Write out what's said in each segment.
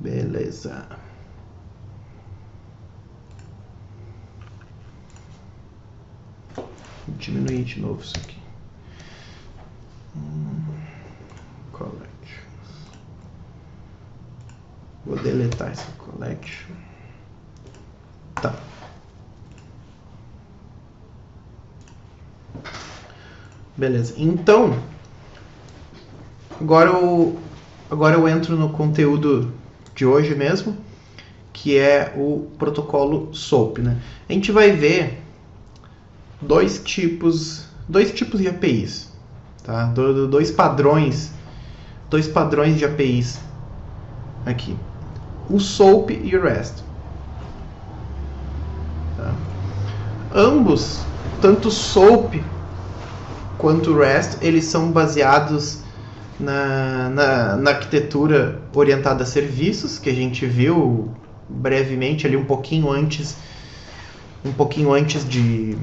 Beleza. Vou diminuir de novo isso aqui. Collections. Vou deletar essa collection. Tá. Beleza. Então, agora eu entro no conteúdo de hoje mesmo, que é o protocolo SOAP, né? A gente vai ver dois tipos de APIs, tá? Dois padrões de APIs aqui, o SOAP e o REST. Tá? Ambos, tanto o SOAP quanto o REST, eles são baseados na arquitetura orientada a serviços, que a gente viu brevemente ali um pouquinho antes de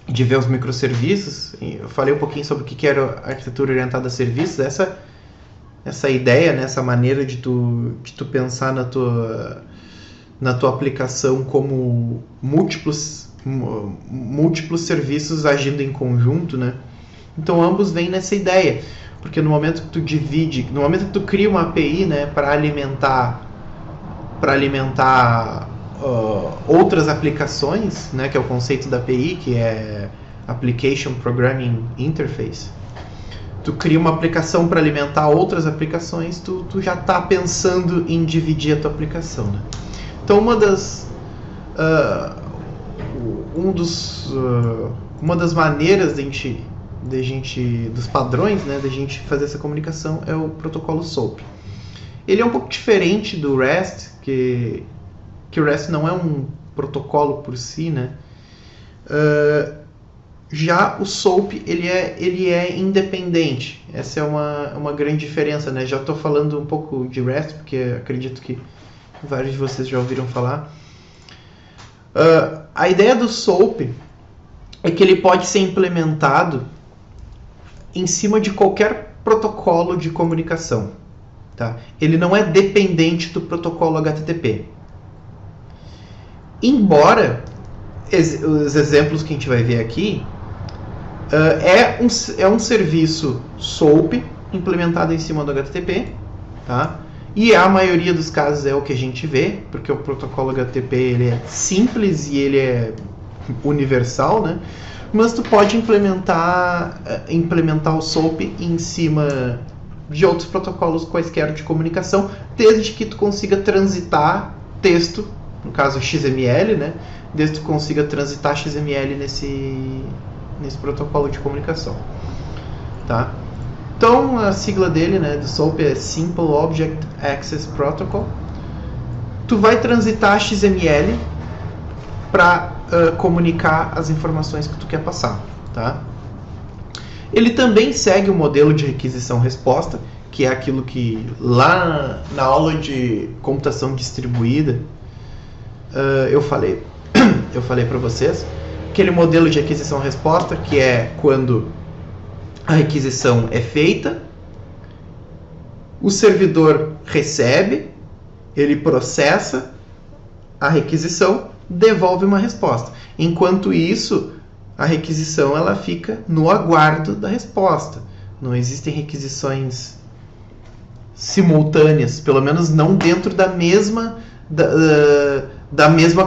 ver os microserviços. Eu falei um pouquinho sobre o que era a arquitetura orientada a serviços, essa ideia, né, essa maneira de tu pensar na tua aplicação como múltiplos serviços agindo em conjunto, né? Então ambos vêm nessa ideia, porque no momento que tu cria uma API, né, para alimentar outras aplicações, né, que é o conceito da API, que é Application Programming Interface. Tu cria uma aplicação para alimentar outras aplicações, tu já está pensando em dividir a tua aplicação, né? Então uma das maneiras dos padrões, né, da gente fazer essa comunicação é o protocolo SOAP. Ele é um pouco diferente do REST, que o REST não é um protocolo por si, né? Já o SOAP ele é independente. Essa é uma grande diferença, né? Já estou falando um pouco de REST, porque acredito que vários de vocês já ouviram falar. A ideia do SOAP é que ele pode ser implementado em cima de qualquer protocolo de comunicação. Tá? Ele não é dependente do protocolo HTTP. Embora os exemplos que a gente vai ver aqui é um serviço SOAP implementado em cima do HTTP, tá? E a maioria dos casos é o que a gente vê, porque o protocolo HTTP ele é simples e ele é universal, né? Mas tu pode implementar o SOAP em cima de outros protocolos quaisquer de comunicação, desde que tu consiga transitar texto, no caso XML, né? Desde que tu consiga transitar XML nesse protocolo de comunicação, tá? Então a sigla dele, né, do SOAP é Simple Object Access Protocol. Tu vai transitar XML para comunicar as informações que tu quer passar, tá? Ele também segue o modelo de requisição-resposta, que é aquilo que lá na aula de computação distribuída eu falei para vocês. Aquele modelo de requisição-resposta, que é quando a requisição é feita, o servidor recebe, ele processa a requisição, devolve uma resposta. Enquanto isso, a requisição ela fica no aguardo da resposta. Não existem requisições simultâneas, pelo menos não dentro da mesma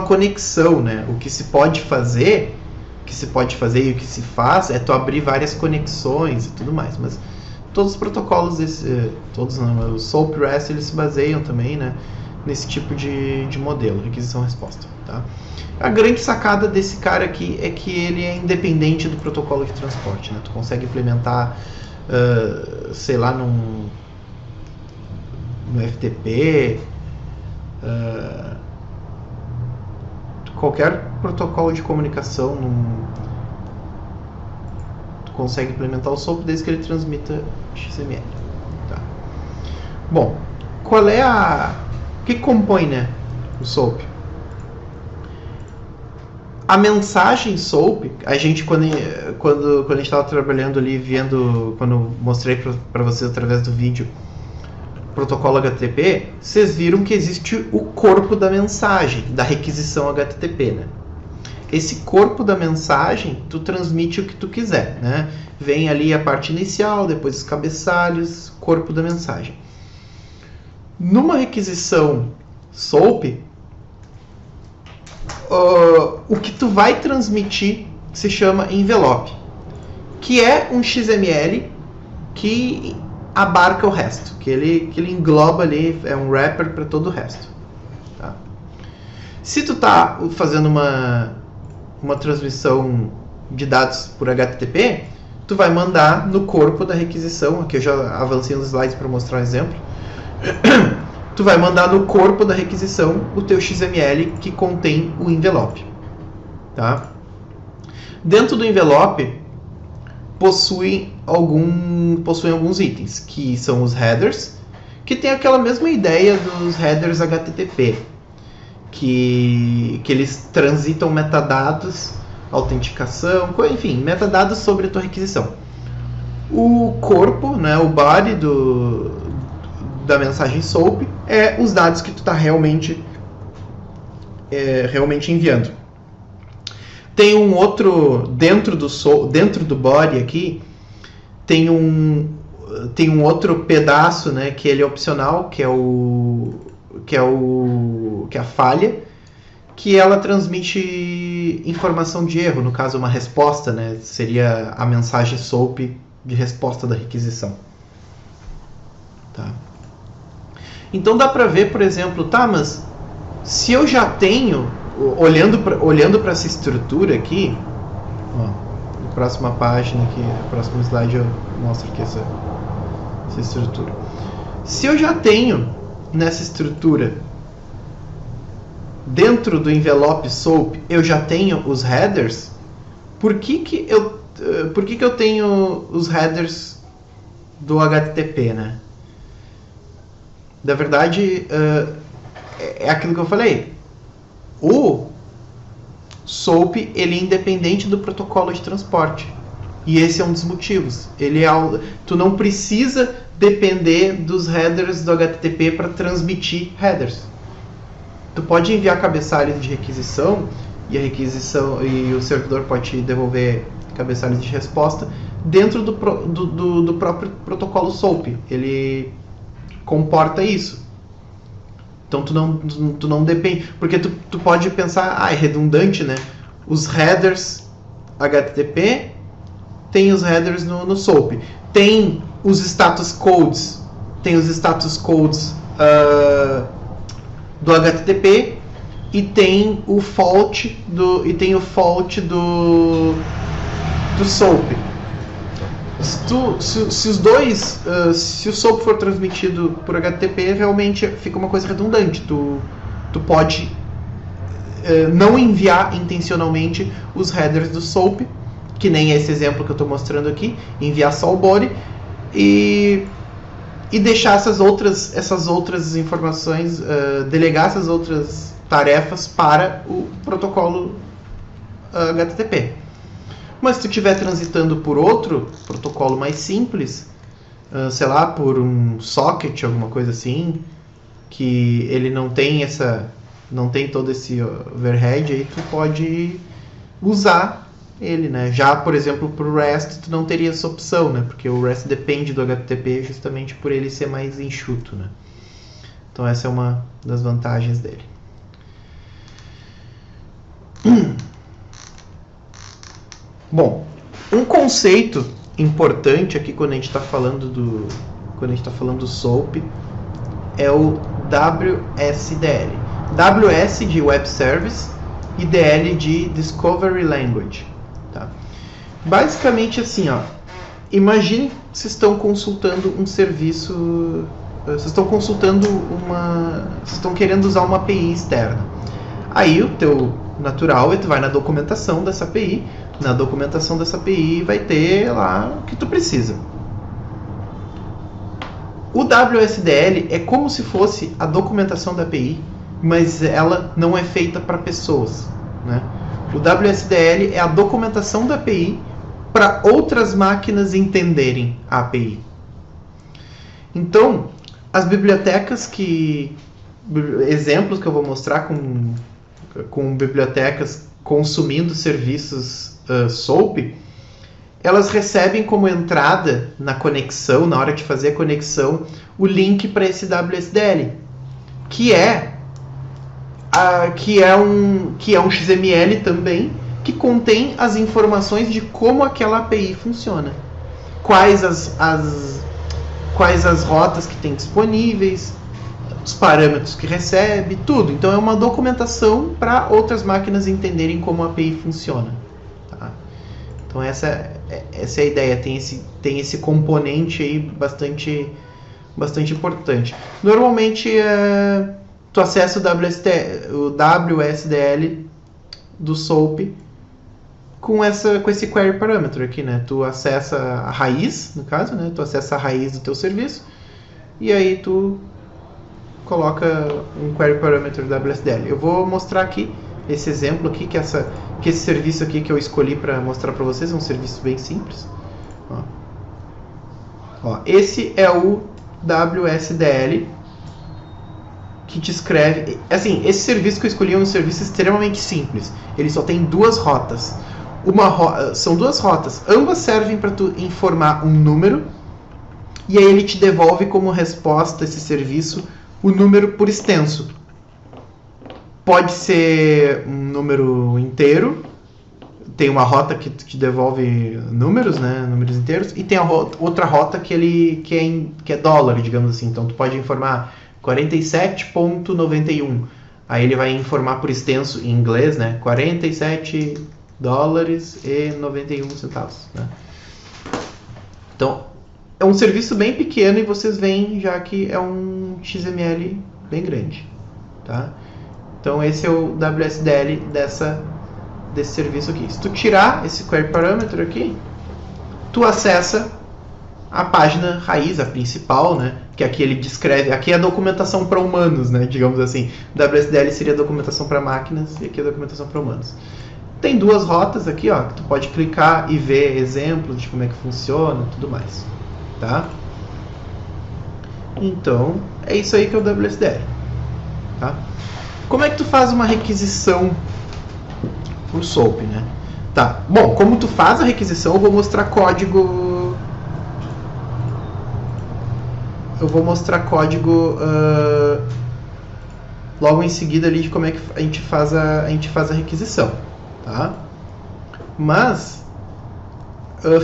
conexão, né? O que se pode fazer e o que se faz é tu abrir várias conexões e tudo mais, mas todos os protocolos o SOAP e o REST, eles se baseiam também, né, nesse tipo de modelo, requisição-resposta, tá? A grande sacada desse cara aqui é que ele é independente do protocolo de transporte, né? Tu consegue implementar, sei lá, no FTP, qualquer protocolo de comunicação, tu consegue implementar o SOAP desde que ele transmita XML. Tá? Bom, o que compõe, né, o SOAP? A mensagem SOAP, a gente quando a gente estava trabalhando ali, quando eu mostrei para vocês através do vídeo protocolo HTTP, vocês viram que existe o corpo da mensagem, da requisição HTTP, né? Esse corpo da mensagem, tu transmite o que tu quiser, né? Vem ali a parte inicial, depois os cabeçalhos, corpo da mensagem. Numa requisição SOAP, o que tu vai transmitir se chama envelope, que é um XML que abarca o resto, que ele engloba ali, é um wrapper para todo o resto. Tá? Se tu tá fazendo uma transmissão de dados por HTTP, tu vai mandar no corpo da requisição, aqui eu já avancei nos slides para mostrar um exemplo, tu vai mandar no corpo da requisição o teu XML que contém o envelope. Tá? Dentro do envelope possuem alguns itens, que são os headers, que tem aquela mesma ideia dos headers HTTP, que eles transitam metadados, autenticação, enfim, metadados sobre a tua requisição. O corpo, né, o body da mensagem SOAP é os dados que tu está realmente enviando. Tem um outro dentro do body aqui, tem um outro pedaço, né, que ele é opcional, que é a falha, que ela transmite informação de erro, no caso uma resposta, né, seria a mensagem SOAP de resposta da requisição. Tá? Então dá para ver, por exemplo, tá, mas se eu já tenho, olhando para essa estrutura aqui, ó, na próxima página aqui, no próximo slide eu mostro aqui essa estrutura. Se eu já tenho nessa estrutura, dentro do envelope SOAP, eu já tenho os headers, por que eu tenho os headers do HTTP, né? Na verdade, é aquilo que eu falei. O SOAP, ele é independente do protocolo de transporte. E esse é um dos motivos. Tu não precisa depender dos headers do HTTP para transmitir headers. Tu pode enviar cabeçalhos de requisição e o servidor pode te devolver cabeçalhos de resposta dentro do próprio protocolo SOAP. Ele comporta isso. Então tu não depende, porque tu pode pensar, é redundante, né? Os headers HTTP tem os headers no SOAP, tem os status codes, do HTTP e tem o fault do SOAP. Se o SOAP for transmitido por HTTP, realmente fica uma coisa redundante. Tu pode não enviar intencionalmente os headers do SOAP, que nem esse exemplo que eu estou mostrando aqui, enviar só o body e deixar essas outras informações, delegar essas outras tarefas para o protocolo HTTP. Mas se tu estiver transitando por outro protocolo mais simples, sei lá, por um socket, alguma coisa assim, que ele não tem todo esse overhead, aí tu pode usar ele, né? Já, por exemplo, para o REST, tu não teria essa opção, né? Porque o REST depende do HTTP justamente por ele ser mais enxuto, né? Então essa é uma das vantagens dele. Bom, um conceito importante aqui quando a gente está falando do SOAP é o WSDL. WS de Web Service e DL de Discovery Language. Tá? Basicamente assim, ó, imagine que vocês estão consultando um serviço, vocês estão querendo usar uma API externa. Aí o teu natural é tu vai na documentação dessa API. Na documentação dessa API vai ter lá o que tu precisa. O WSDL é como se fosse a documentação da API, mas ela não é feita para pessoas, né? O WSDL é a documentação da API para outras máquinas entenderem a API. Então, As bibliotecas exemplos que eu vou mostrar com bibliotecas consumindo serviços SOAP, elas recebem como entrada na conexão, na hora de fazer a conexão, o link para esse WSDL, que é um XML também, que contém as informações de como aquela API funciona. Quais as rotas que tem disponíveis, os parâmetros que recebe, tudo. Então é uma documentação para outras máquinas entenderem como a API funciona. Tá? Então essa é a ideia, tem esse componente aí bastante importante. Normalmente tu acessa o WSDL do SOAP com esse query parameter aqui, né? Tu acessa a raiz, no caso, né? Tu acessa a raiz do teu serviço e aí tu coloca um query parameter WSDL. Eu vou mostrar aqui esse exemplo aqui, que esse serviço aqui que eu escolhi para mostrar para vocês é um serviço bem simples. Ó, esse é o WSDL que descreve... Assim, esse serviço que eu escolhi é um serviço extremamente simples. Ele só tem duas rotas. São duas rotas. Ambas servem para tu informar um número e aí ele te devolve como resposta a esse serviço o número por extenso. Pode ser um número inteiro. Tem uma rota que te devolve números, né? Números inteiros. E tem a outra rota que é dólar, digamos assim. Então tu pode informar 47,91. Aí ele vai informar por extenso em inglês, né? 47 dólares e 91 centavos. Né? Então, é um serviço bem pequeno e vocês veem já que é um XML bem grande. Tá? Então, esse é o WSDL desse serviço aqui. Se tu tirar esse query parameter aqui, tu acessa a página raiz, a principal, né? Que aqui ele descreve, aqui é a documentação para humanos, né? Digamos assim, WSDL seria a documentação para máquinas e aqui é a documentação para humanos. Tem duas rotas aqui, ó, que tu pode clicar e ver exemplos de como é que funciona e tudo mais, tá? Então, é isso aí que é o WSDL, tá? Como é que tu faz uma requisição por SOAP, né? Tá, bom, como tu faz a requisição, eu vou mostrar código... logo em seguida ali de como é que a gente faz a requisição, tá? Mas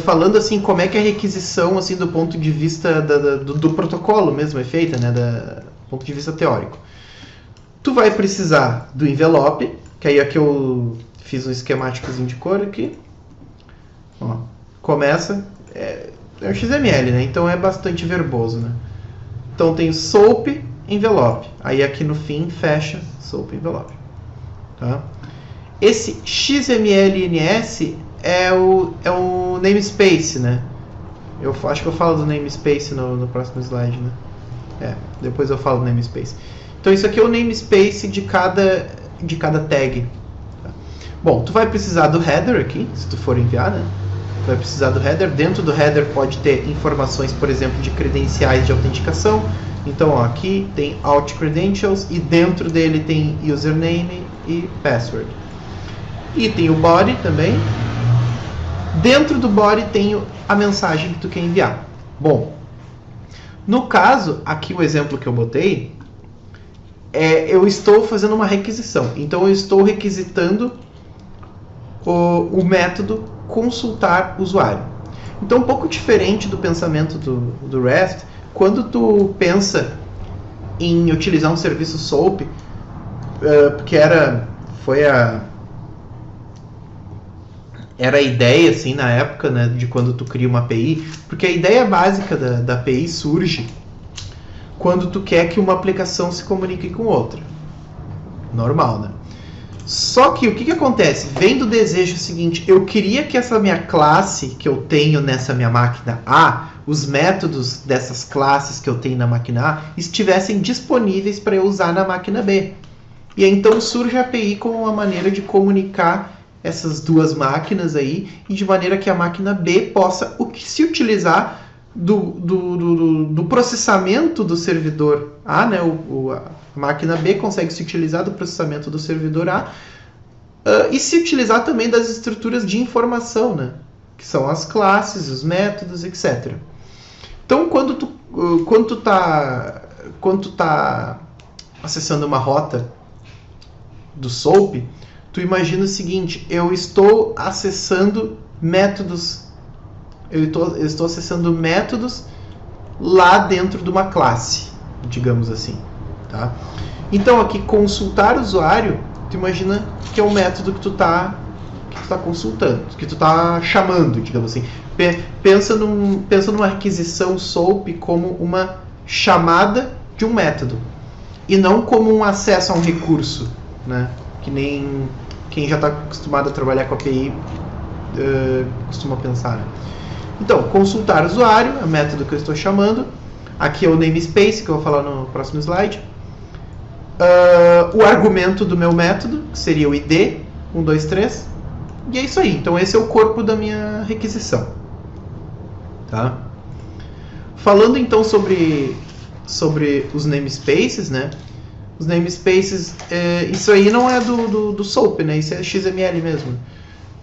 falando assim, como é que a requisição assim do ponto de vista do protocolo mesmo é feita, né? Do ponto de vista teórico. Tu vai precisar do envelope, que aí aqui eu fiz um esquemáticozinho de cor aqui. Ó, começa é um XML, né? Então é bastante verboso, né? Então tem SOAP envelope. Aí aqui no fim fecha SOAP envelope. Tá? Esse XMLNS é o namespace, né? Eu acho que eu falo do namespace no próximo slide, né? Depois eu falo do namespace. Então isso aqui é o namespace de cada tag. Tá? Bom, tu vai precisar do header aqui, se tu for enviar, né? Tu vai precisar do header. Dentro do header pode ter informações, por exemplo, de credenciais de autenticação. Então, ó, aqui tem Auth Credentials e dentro dele tem username e password. E tem o body também. Dentro do body tem a mensagem que tu quer enviar. Bom, no caso, aqui o exemplo que eu botei, eu estou fazendo uma requisição. Então, eu estou requisitando o método consultar usuário. Então, um pouco diferente do pensamento do REST, quando tu pensa em utilizar um serviço SOAP, porque era a ideia assim na época, né, de quando tu cria uma API, porque a ideia básica da API surge quando tu quer que uma aplicação se comunique com outra. Normal, né? Só que o que acontece? Vem do desejo seguinte, eu queria que essa minha classe que eu tenho nessa minha máquina A, os métodos dessas classes que eu tenho na máquina A, estivessem disponíveis para eu usar na máquina B. E aí, então surge a API como uma maneira de comunicar essas duas máquinas aí, e de maneira que a máquina B possa se utilizar do processamento do servidor A, né? A máquina B consegue se utilizar do processamento do servidor A e se utilizar também das estruturas de informação, né? Que são as classes, os métodos, etc. Então, quando tu tá acessando uma rota do SOAP, tu imagina o seguinte: eu estou acessando métodos. Eu estou acessando métodos lá dentro de uma classe, digamos assim, tá? Então aqui consultar usuário, tu imagina que é um método que tu tá consultando, que tu tá chamando, digamos assim. Pensa numa requisição SOAP como uma chamada de um método e não como um acesso a um recurso, né? Que nem quem já está acostumado a trabalhar com API costuma pensar, né? Então, consultar usuário é o método que eu estou chamando. Aqui é o namespace, que eu vou falar no próximo slide. O argumento do meu método, que seria o ID, 1, 2, 3. E é isso aí. Então, esse é o corpo da minha requisição. Tá? Falando então sobre os namespaces, né? Os namespaces, isso aí não é do SOAP, né? Isso é XML mesmo.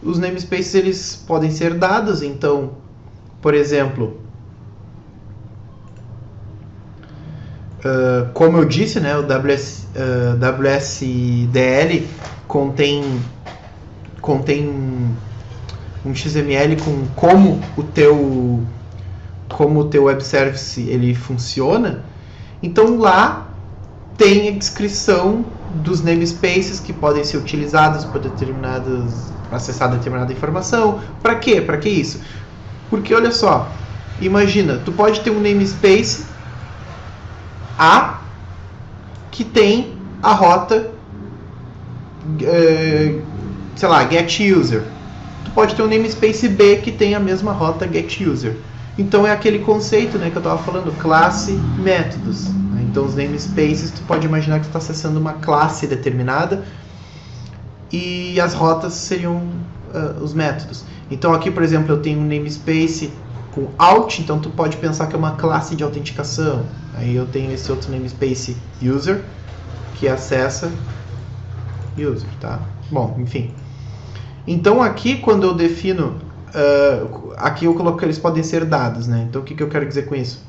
Os namespaces, eles podem ser dados, então, por exemplo, como eu disse, né, o WSDL contém um XML com como o teu web service ele funciona. Então lá tem a descrição dos namespaces que podem ser utilizados para acessar determinada informação. Para quê? Para que isso? Porque olha só, imagina, tu pode ter um namespace A que tem a rota, sei lá, getUser. Tu pode ter um namespace B que tem a mesma rota getUser. Então é aquele conceito, né, que eu estava falando, classe, métodos. Então os namespaces, tu pode imaginar que tu está acessando uma classe determinada e as rotas seriam os métodos. Então aqui, por exemplo, eu tenho um namespace com Alt, então tu pode pensar que é uma classe de autenticação. Aí eu tenho esse outro namespace User, que acessa User, tá? Bom, enfim. Então aqui, quando eu defino, aqui eu coloco que eles podem ser dados, né? Então o que eu quero dizer com isso?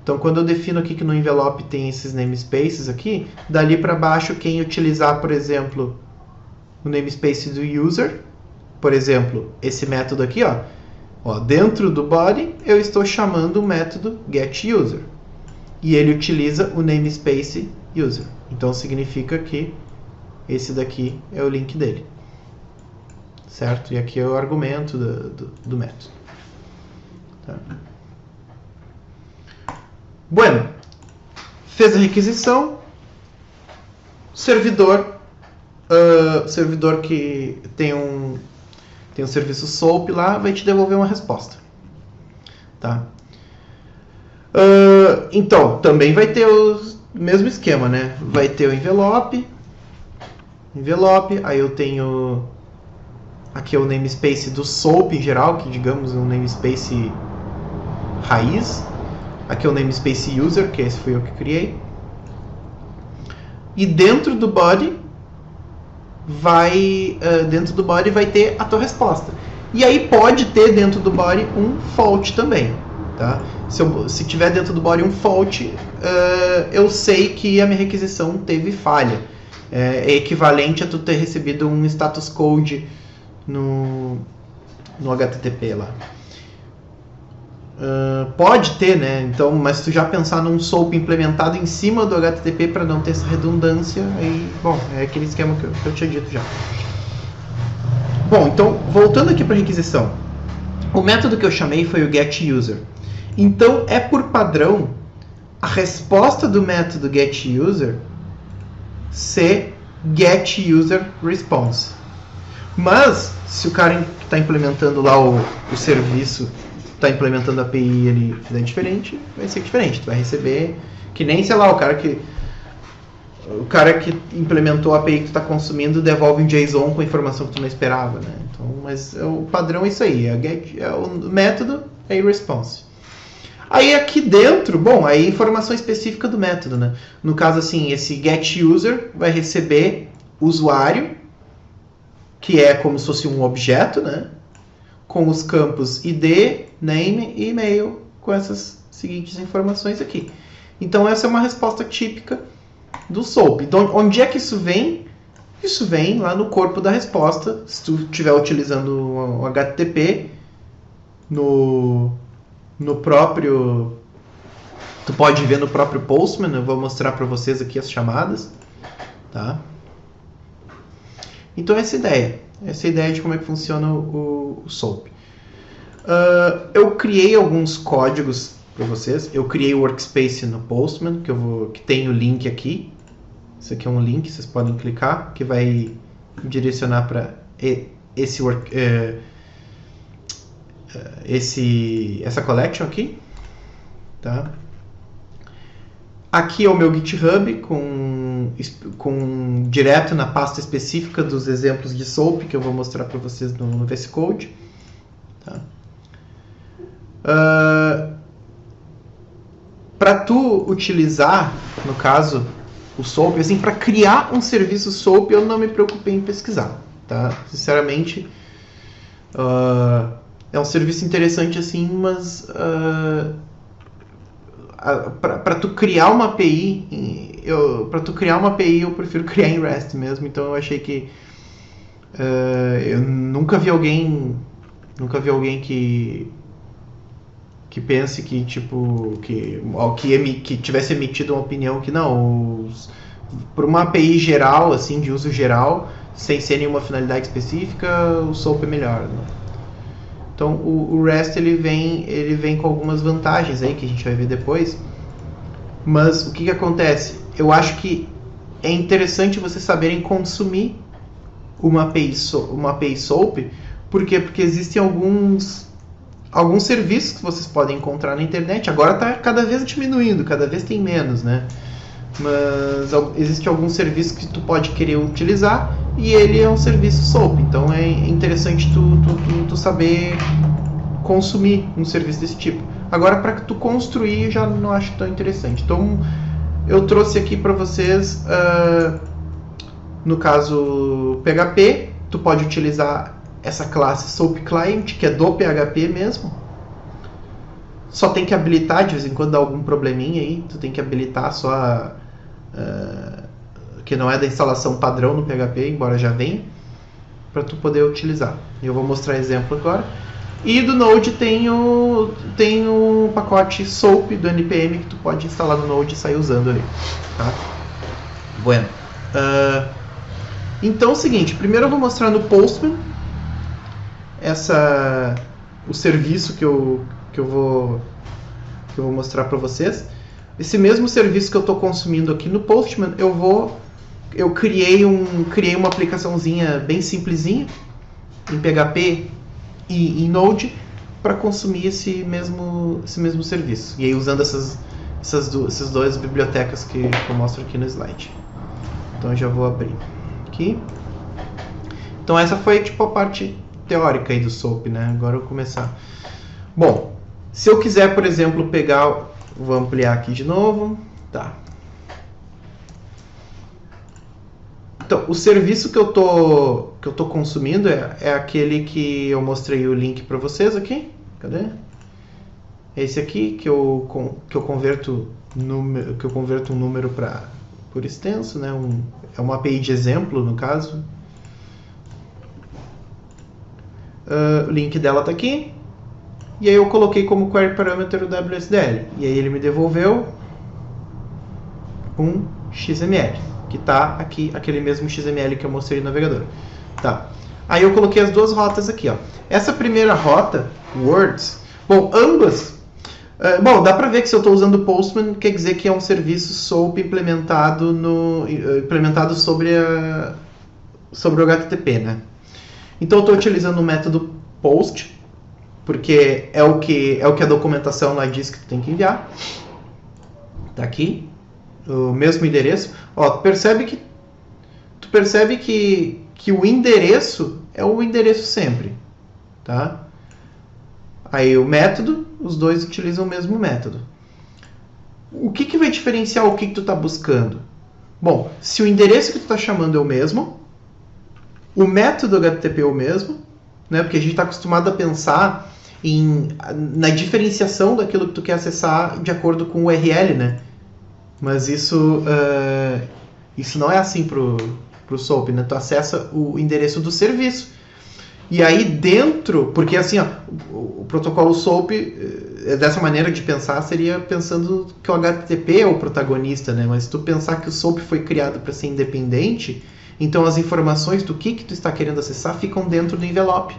Então quando eu defino aqui que no envelope tem esses namespaces aqui, dali para baixo quem utilizar, por exemplo, o namespace do user, por exemplo, esse método aqui, ó, dentro do body eu estou chamando o método getUser e ele utiliza o namespace user. Então significa que esse daqui é o link dele, certo? E aqui é o argumento do método. Tá. Bueno, fez a requisição, servidor que tem um serviço SOAP lá, vai te devolver uma resposta. Tá? Então, também vai ter o mesmo esquema, né? Vai ter o envelope, aí eu tenho aqui é o namespace do SOAP em geral, que digamos é um namespace raiz. Aqui é o namespace user, que esse fui eu que criei. E dentro do body vai ter a tua resposta. E aí pode ter dentro do body um fault também, tá? Se tiver dentro do body um fault, eu sei que a minha requisição teve falha. É equivalente a tu ter recebido um status code no HTTP lá. Pode ter, né? Então, mas se tu já pensar num SOAP implementado em cima do HTTP para não ter essa redundância, aí, bom, é aquele esquema que eu tinha dito já. Bom, então, voltando aqui para a requisição. O método que eu chamei foi o getUser. Então, é por padrão a resposta do método getUser ser getUserResponse. Mas, se o cara que está implementando lá o serviço está implementando a API ele fizer diferente, vai ser diferente. Tu vai receber, que nem, sei lá, o cara que implementou a API que tu está consumindo devolve um JSON com a informação que tu não esperava, né? Então, mas o padrão é isso aí, o método é response. Aí aqui dentro, bom, aí informação específica do método, né? No caso assim, esse getUser vai receber usuário, que é como se fosse um objeto, né? Com os campos ID, name e e-mail, com essas seguintes informações aqui. Então essa é uma resposta típica do SOAP. Então, onde é que isso vem? Isso vem lá no corpo da resposta. Se tu estiver utilizando o HTTP, no próprio... Tu pode ver no próprio Postman. Eu vou mostrar para vocês aqui as chamadas. Tá? Então essa é a ideia de como é que funciona o SOAP. Eu criei alguns códigos para vocês. Eu criei o workspace no Postman, que tem o link aqui. Esse aqui é um link, vocês podem clicar, que vai direcionar para essa collection aqui. Tá? Aqui é o meu GitHub com direto na pasta específica dos exemplos de SOAP que eu vou mostrar para vocês no VS Code. Tá? Para tu utilizar, no caso, o SOAP, assim, para criar um serviço SOAP, eu não me preocupei em pesquisar, tá? Sinceramente, é um serviço interessante assim, mas para tu criar uma API, eu prefiro criar em REST mesmo. Então eu achei que eu nunca vi alguém que pense que tipo que tivesse emitido uma opinião que não, por uma API geral, assim, de uso geral, sem ser nenhuma finalidade específica, o SOAP é melhor, né? Então o REST ele vem com algumas vantagens aí que a gente vai ver depois. Mas o que acontece? Eu acho que é interessante vocês saberem consumir uma API SOAP. Por quê? Porque existem alguns serviços que vocês podem encontrar na internet. Agora está cada vez diminuindo, cada vez tem menos, né? Mas existe algum serviço que tu pode querer utilizar e ele é um serviço SOAP. Então é interessante tu saber consumir um serviço desse tipo. Agora, para tu construir, já não acho tão interessante. Então eu trouxe aqui para vocês, no caso PHP, tu pode utilizar essa classe SOAP Client, que é do PHP mesmo. Só tem que habilitar, de vez em quando dá algum probleminha aí, tu tem que habilitar só que não é da instalação padrão no PHP, embora já venha, para tu poder utilizar. Eu vou mostrar exemplo agora. E do Node tem o pacote SOAP do NPM que tu pode instalar no Node e sair usando ali. Tá? Bueno. Então é o seguinte, primeiro eu vou mostrar no Postman o serviço que eu vou mostrar para vocês. Esse mesmo serviço que eu estou consumindo aqui no Postman, eu criei uma aplicaçãozinha bem simplesinha em PHP e em Node para consumir esse mesmo serviço. E aí usando essas duas bibliotecas que eu mostro aqui no slide. Então eu já vou abrir aqui. Então essa foi tipo a parte teórica aí do SOAP, né? Agora eu vou começar. Bom, se eu quiser, por exemplo, vou ampliar aqui de novo. Tá. Então, o serviço que eu tô consumindo é aquele que eu mostrei o link para vocês aqui. Cadê? Esse aqui que eu converto um número por extenso, né? É uma API de exemplo, no caso. O link dela está aqui. E aí eu coloquei como query parameter o WSDL. E aí ele me devolveu um XML, que está aqui, aquele mesmo XML que eu mostrei no navegador. Tá. Aí eu coloquei as duas rotas aqui, ó. Essa primeira rota, words, bom, ambas, dá para ver que se eu estou usando o Postman, quer dizer que é um serviço SOAP implementado sobre o HTTP, né? Então eu estou utilizando o método POST, porque é o que a documentação lá diz que tu tem que enviar. Tá aqui, o mesmo endereço. Ó, tu percebe que o endereço é o endereço sempre, tá? Aí o método, os dois utilizam o mesmo método. O que vai diferenciar o que tu está buscando? Bom, se o endereço que tu está chamando é o mesmo, o método HTTP é o mesmo, né? Porque a gente está acostumado a pensar na diferenciação daquilo que tu quer acessar de acordo com o URL, né? Mas isso não é assim pro SOAP, né? Tu acessa o endereço do serviço. E aí dentro, porque assim, ó, o protocolo SOAP, dessa maneira de pensar, seria pensando que o HTTP é o protagonista, né? Mas se tu pensar que o SOAP foi criado para ser independente, então as informações do que tu está querendo acessar ficam dentro do envelope.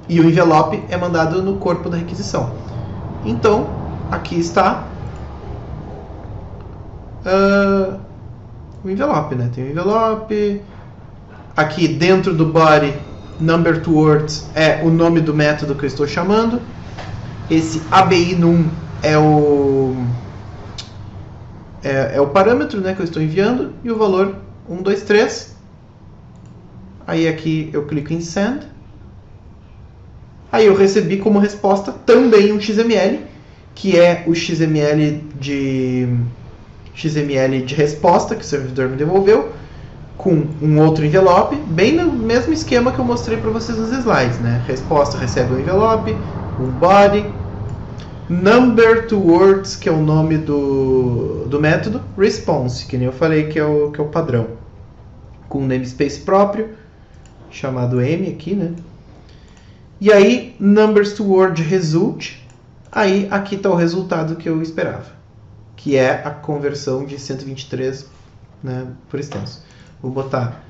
E o envelope é mandado no corpo da requisição. Então, aqui está o envelope, né? Tem o envelope. Aqui dentro do body, number to words é o nome do método que eu estou chamando. Esse ABI num é o parâmetro, né, que eu estou enviando. E o valor 123. Aí aqui eu clico em send. Aí eu recebi como resposta também um XML, que é o XML de resposta que o servidor me devolveu, com um outro envelope, bem no mesmo esquema que eu mostrei para vocês nos slides, né? Resposta recebe um envelope, um body, number to words, que é o nome do método, response, que nem eu falei que é o padrão, com um namespace próprio, chamado M aqui, né? E aí, numbers to word result, aí aqui está o resultado que eu esperava, que é a conversão de 123, né, por extenso. Vou botar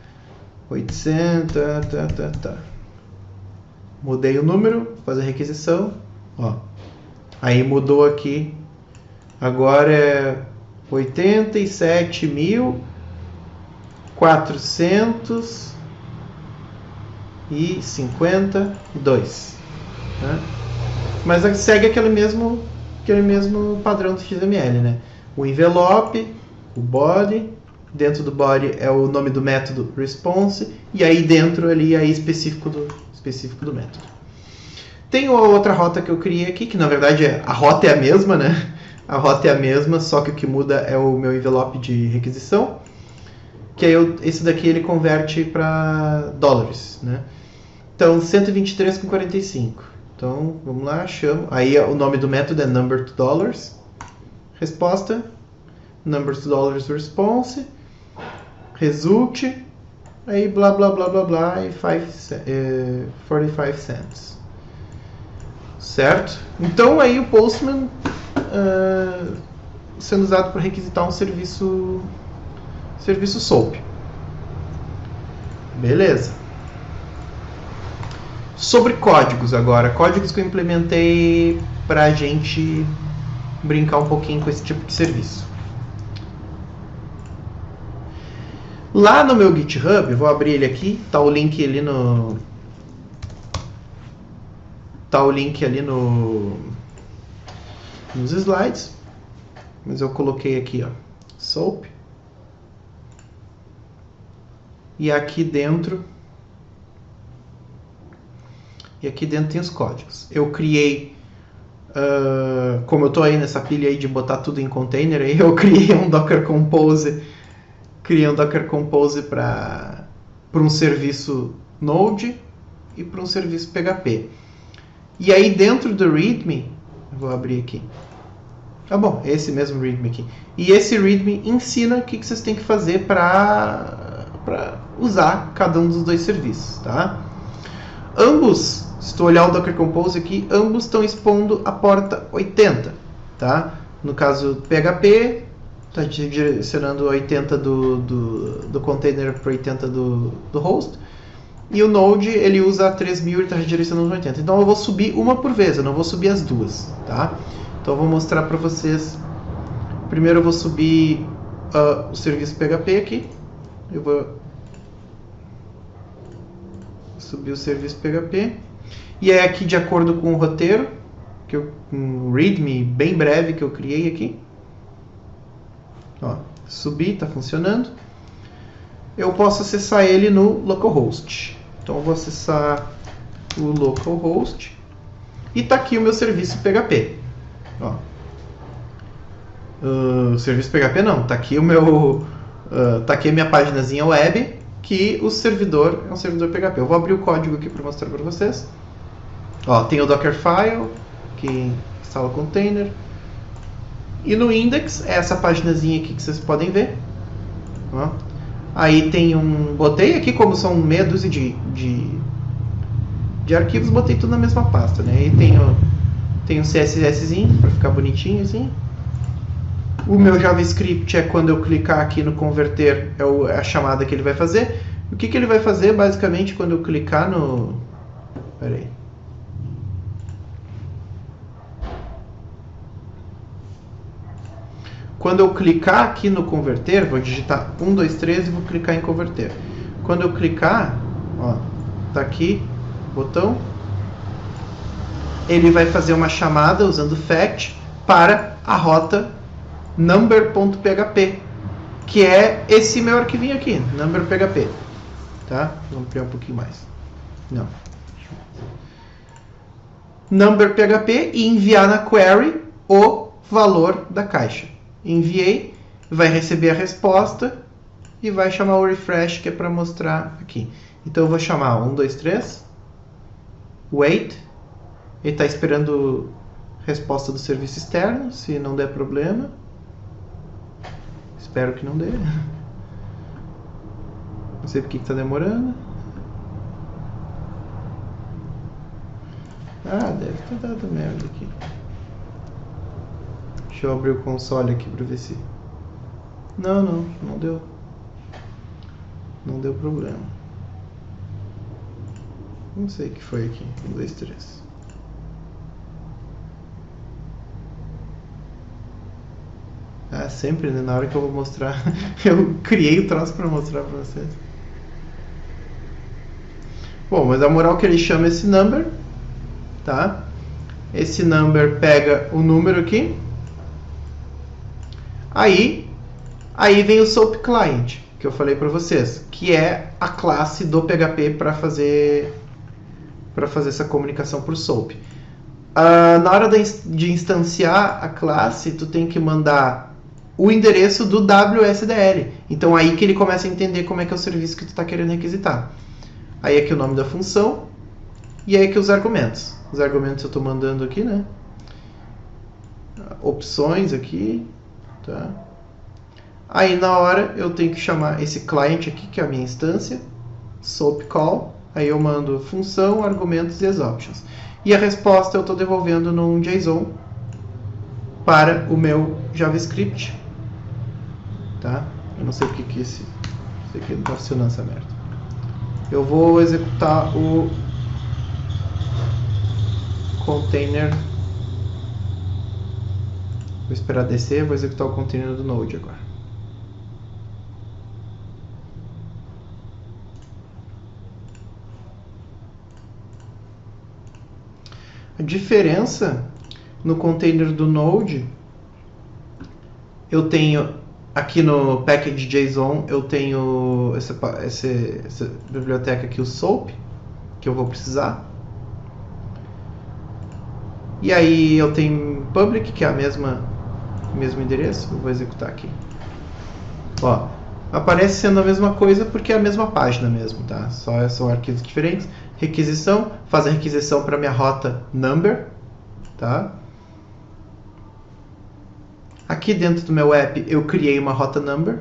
800, Mudei o número, fazer a requisição, ó. Aí mudou aqui, agora é 87.452, né? Mas segue aquele mesmo padrão do XML, né? O envelope, o body, dentro do body é o nome do método response, e aí dentro ali é específico do método. Tem outra rota que eu criei aqui, que na verdade a rota é a mesma, né? A rota é a mesma, só que o que muda é o meu envelope de requisição, que aí esse daqui ele converte para dólares, né? Então 123,45. Então vamos lá, chamo. Aí o nome do método é number to dollars. Resposta, number to dollars response, result, aí blá blá blá blá blá e 45 cents. Certo? Então aí o Postman sendo usado para requisitar um serviço SOAP. Beleza. Sobre códigos agora. Códigos que eu implementei para a gente brincar um pouquinho com esse tipo de serviço. Lá no meu GitHub, vou abrir ele aqui, tá o link ali nos slides, mas eu coloquei aqui, ó, SOAP. E aqui dentro tem os códigos. Eu criei, como eu estou aí nessa pilha aí de botar tudo em container, aí eu criei um Docker Compose, para um serviço Node e para um serviço PHP. E aí dentro do README, eu vou abrir aqui. Tá bom, esse mesmo README aqui. E esse README ensina o que vocês têm que fazer para usar cada um dos dois serviços, tá? Ambos, se tu olhar o Docker Compose aqui, ambos estão expondo a porta 80, tá? No caso PHP, está direcionando 80 do container para 80 do host. E o Node, ele usa 3000 e está redirecionando 80. Então eu vou subir uma por vez, eu não vou subir as duas, tá? Então eu vou mostrar para vocês. Primeiro eu vou subir o serviço PHP aqui. Eu vou subir o serviço PHP. E é aqui de acordo com o roteiro, um README bem breve que eu criei aqui. Ó, subi, está funcionando. Eu posso acessar ele no localhost. Então eu vou acessar o localhost. E está aqui o meu serviço PHP. Ó. O serviço PHP não, está aqui o meu, tá aqui a minha paginazinha web, que o servidor é um servidor PHP. Eu vou abrir o código aqui para mostrar para vocês. Ó, tem o Dockerfile, que instala o container. E no index é essa paginazinha aqui que vocês podem ver. Ó. Aí tem botei aqui, como são meia dúzia de arquivos, botei tudo na mesma pasta, né? Aí tem um CSSzinho para ficar bonitinho assim. O meu JavaScript é quando eu clicar aqui no converter, é a chamada que ele vai fazer. O que ele vai fazer basicamente quando eu clicar no... Pera aí. Quando eu clicar aqui no converter, vou digitar 1, 2, 3 e vou clicar em converter. Quando eu clicar, ó, tá aqui, botão, ele vai fazer uma chamada usando fetch para a rota number.php, que é esse meu arquivinho aqui, number.php, tá? Vou ampliar um pouquinho mais. Não. Number.php e enviar na query o valor da caixa. Enviei, vai receber a resposta e vai chamar o refresh, que é para mostrar aqui. Então eu vou chamar 1, 2, 3, wait, ele está esperando a resposta do serviço externo, se não der problema. Espero que não dê. Não sei porque está demorando. Ah, deve ter dado merda aqui. Deixa eu abrir o console aqui para ver se... Não deu. Não deu problema. Não sei o que foi aqui. 1, 2, 3. Ah, sempre, né? Na hora que eu vou mostrar... eu criei o troço para mostrar para vocês. Bom, mas a moral é que ele chama esse number, tá? Esse number pega o número aqui. Aí vem o SOAP Client, que eu falei para vocês, que é a classe do PHP para fazer essa comunicação por SOAP. Na hora de instanciar a classe, tu tem que mandar o endereço do WSDL. Então aí que ele começa a entender como é que é o serviço que tu está querendo requisitar. Aí aqui o nome da função e aí aqui os argumentos. Os argumentos eu estou mandando aqui, né? Opções aqui. Tá? Aí na hora eu tenho que chamar esse client aqui, que é a minha instância, SOAP call, aí eu mando função, argumentos e as options. E a resposta eu estou devolvendo num JSON para o meu JavaScript. Tá? Eu não sei porque que isso aqui não está funcionando essa merda. Eu vou executar o container. Vou esperar descer, vou executar o container do Node agora. A diferença no container do Node, eu tenho aqui no package.json, eu tenho essa biblioteca aqui, o SOAP, que eu vou precisar. E aí eu tenho public, que é o mesmo endereço, eu vou executar aqui. Ó, aparece sendo a mesma coisa porque é a mesma página mesmo, tá? Só são arquivos diferentes. Requisição, faz a requisição para minha rota number, tá? Aqui dentro do meu app eu criei uma rota number.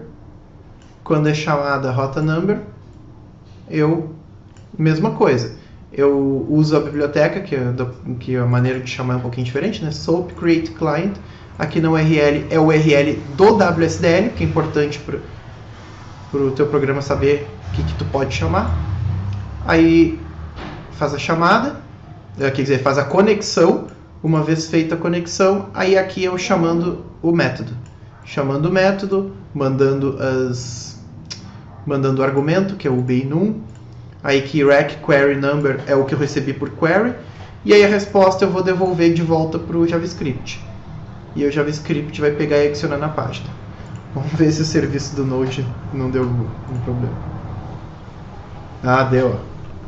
Quando é chamada rota number, mesma coisa. Eu uso a biblioteca, que a maneira de chamar é um pouquinho diferente, né? SOAP create client. Aqui na URL é o URL do WSDL, que é importante para o teu programa saber o que tu pode chamar. Aí faz a chamada, quer dizer, faz a conexão. Uma vez feita a conexão, aí aqui eu chamando o método. Chamando o método, mandando o argumento, que é o UBI-num. Aí que rec query number é o que eu recebi por query. E aí a resposta eu vou devolver de volta para o JavaScript. E o JavaScript vai pegar e adicionar na página. Vamos ver se o serviço do Node não deu algum problema. Ah, deu.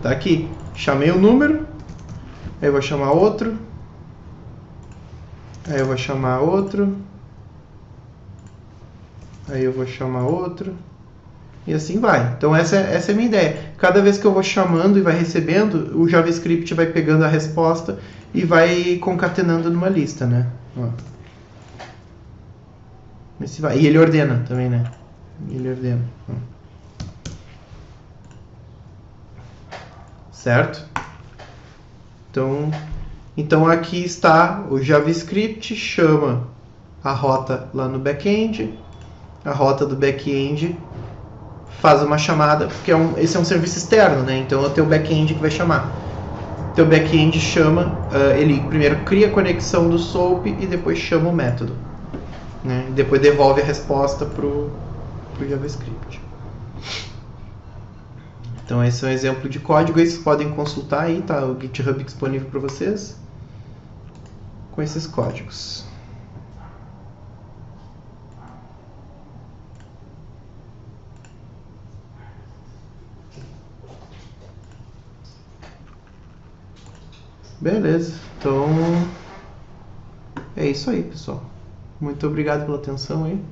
Tá aqui. Chamei o número. Aí eu vou chamar outro. Aí eu vou chamar outro. Aí eu vou chamar outro. E assim vai. Então essa é a minha ideia. Cada vez que eu vou chamando e vai recebendo, o JavaScript vai pegando a resposta e vai concatenando numa lista, né? Ó. Esse vai. E ele ordena também, né? Ele ordena. Ó. Certo? Então aqui está o JavaScript, chama a rota lá no back-end. A rota do back-end faz uma chamada, porque esse é um serviço externo, né? Então é o teu back-end que vai chamar. Teu back-end chama, ele primeiro cria a conexão do SOAP e depois chama o método, né? E depois devolve a resposta pro JavaScript. Então esse é um exemplo de código, aí vocês podem consultar aí, tá o GitHub disponível para vocês com esses códigos. Beleza, então é isso aí, pessoal. Muito obrigado pela atenção aí.